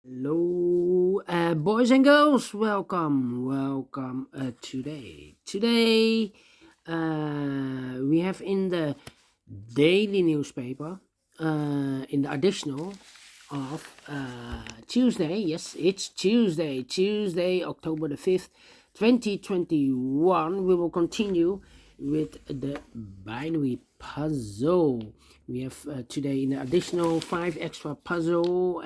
Hello, boys and girls. Welcome. Today, we have in the daily newspaper, in the additional of Tuesday. Yes, it's Tuesday. Tuesday, October the 5th, 2021. We will continue with the binary puzzle. We have today an additional 5 extra puzzles,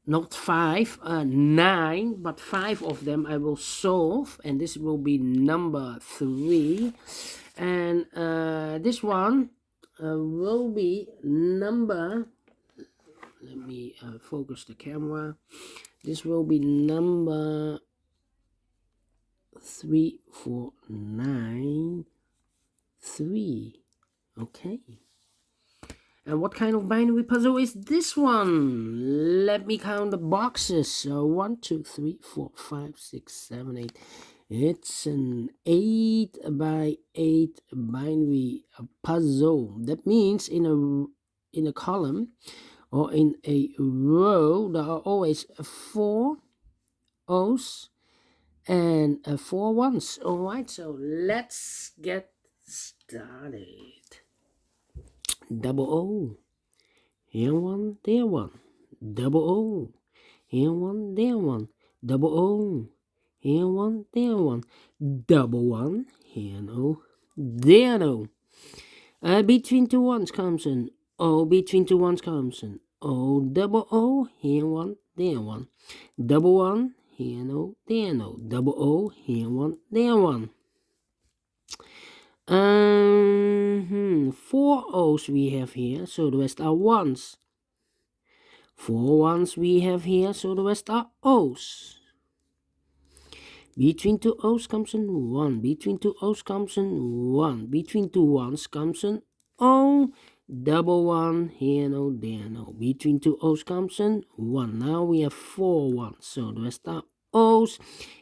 not 9, but 5 of them I will solve, and this will be number 3, and this one will be number, let me focus the camera. This will be number 3493. Okay. And what kind of binary puzzle is this one? Let me count the boxes. So 1, 2, 3, 4, 5, 6, 7, 8. It's an 8 by 8 binary puzzle. That means in a column or in a row there are always 4 O's and 4 ones. All right, so let's get started. Double O, here one, there one. Double O, here one, there one. Double O, here one, there one. Double one, here no, there no. Between two ones comes an O, between two ones comes an O. Double O, here one, there one. Double one, here no, there no. Double O, here one, there one. 4 O's we have here, so the rest are ones. 4 ones we have here, so the rest are O's. Between two O's comes an 1. Between two O's comes an 1. Between two ones comes an O. Double one, here no, there no. Between two O's comes an 1. Now we have 4 ones, so the rest are O's.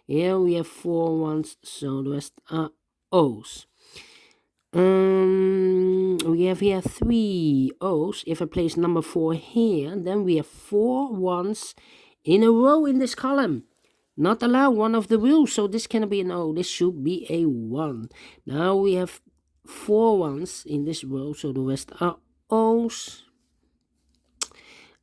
Here we have 4 ones, so the rest are O's. We have here 3 O's. If I place number 4 here, then we have 4 ones in a row in this column. Not allowed, one of the rules, so this cannot be an O. This should be a 1. Now we have 4 ones in this row, so the rest are O's.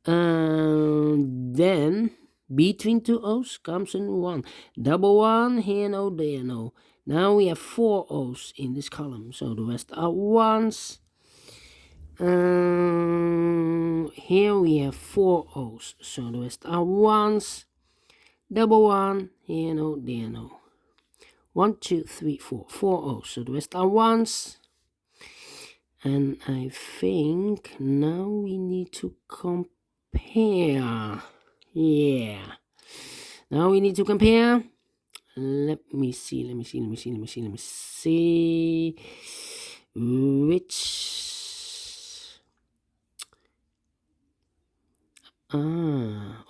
Then between two O's comes an 1. Double one, here no, there no. Now we have 4 O's in this column, so the rest are ones. Here we have 4 O's, so the rest are ones. Double one, here no, there no. 1, 2, 3, 4, 4 O's, so the rest are ones. And I think now we need to compare. Yeah. Now we need to compare. Let me see which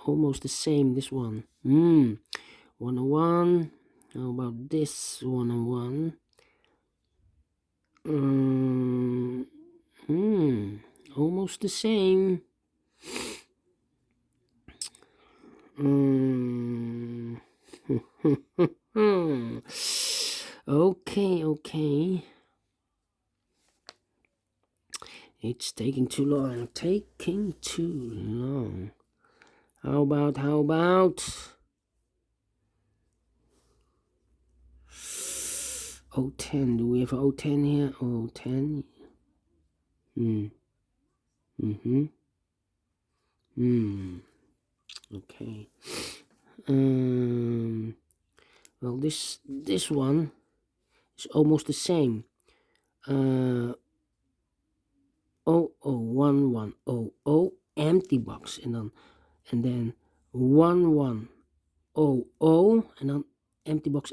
almost the same, this one. 101. How about this 101? Almost the same. Okay. It's taking too long. How about O10? Do we have O10 here? O10. Okay. Well, this one is almost the same. 001100 empty box, and then 1100 and then empty box.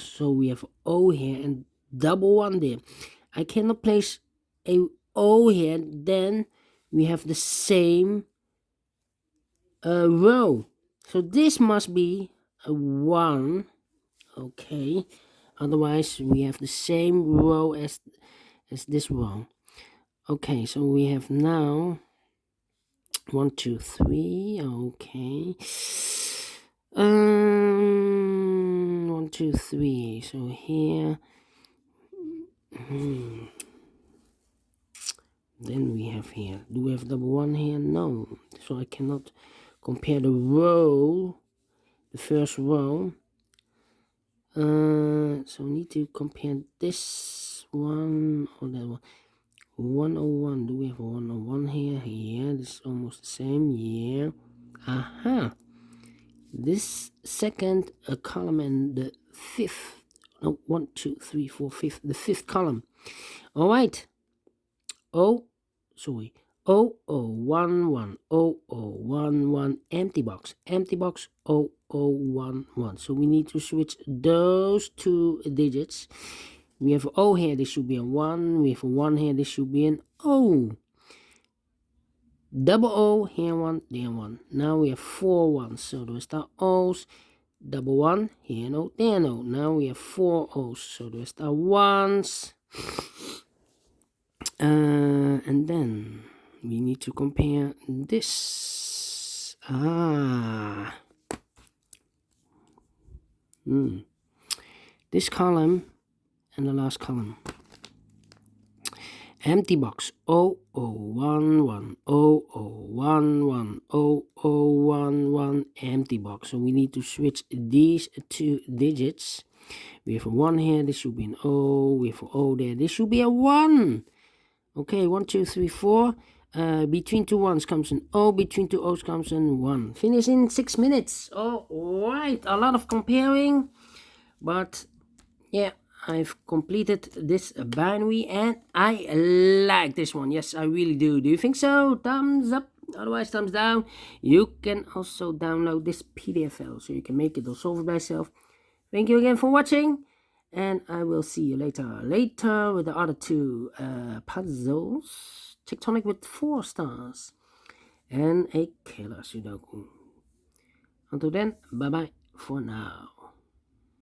So we have O here and double one there. I cannot place a O here, then we have the same row. So this must be a 1. Okay, otherwise we have the same row as this row. Okay, so we have now 1, 2, 3. Okay. 1, 2, 3. So here. Then we have here. Do we have double 1 here? No. So I cannot compare the row. The first row. So we need to compare this one or that one. 101. Do we have a 101 here? Yeah, this is almost the same. Yeah. Aha. This second column and the fifth. No, 1, 2, 3, 4, fifth. The fifth column. All right. Oh, sorry. 0011 0011 empty box 0011. So we need to switch those two digits. We have O here, this should be a 1. We have a 1 here, this should be an O. Double O here, 1 there, 1. Now we have 4 ones, so those are O's. Double 1 here, no there, no. Now we have 4 O's, so those are ones. And then we need to compare this. This column and the last column. Empty box 0011 0011 0011 empty box. So we need to switch these two digits. We have a 1 here, this should be an O. We have an O there, this should be a 1. Okay, 1, 2, 3, 4. Between two ones comes an O, between two O's comes an 1. Finish in 6 minutes. All right, a lot of comparing, but yeah, I've completed this binary and I like this one. Yes, I really do. Do you think so? Thumbs up, otherwise thumbs down. You can also download this PDF file so you can make it or solve it by yourself. Thank you again for watching, and I will see you later with the other two puzzles. Tectonic with 4 stars and a killer Sudoku. Until then, bye bye for now.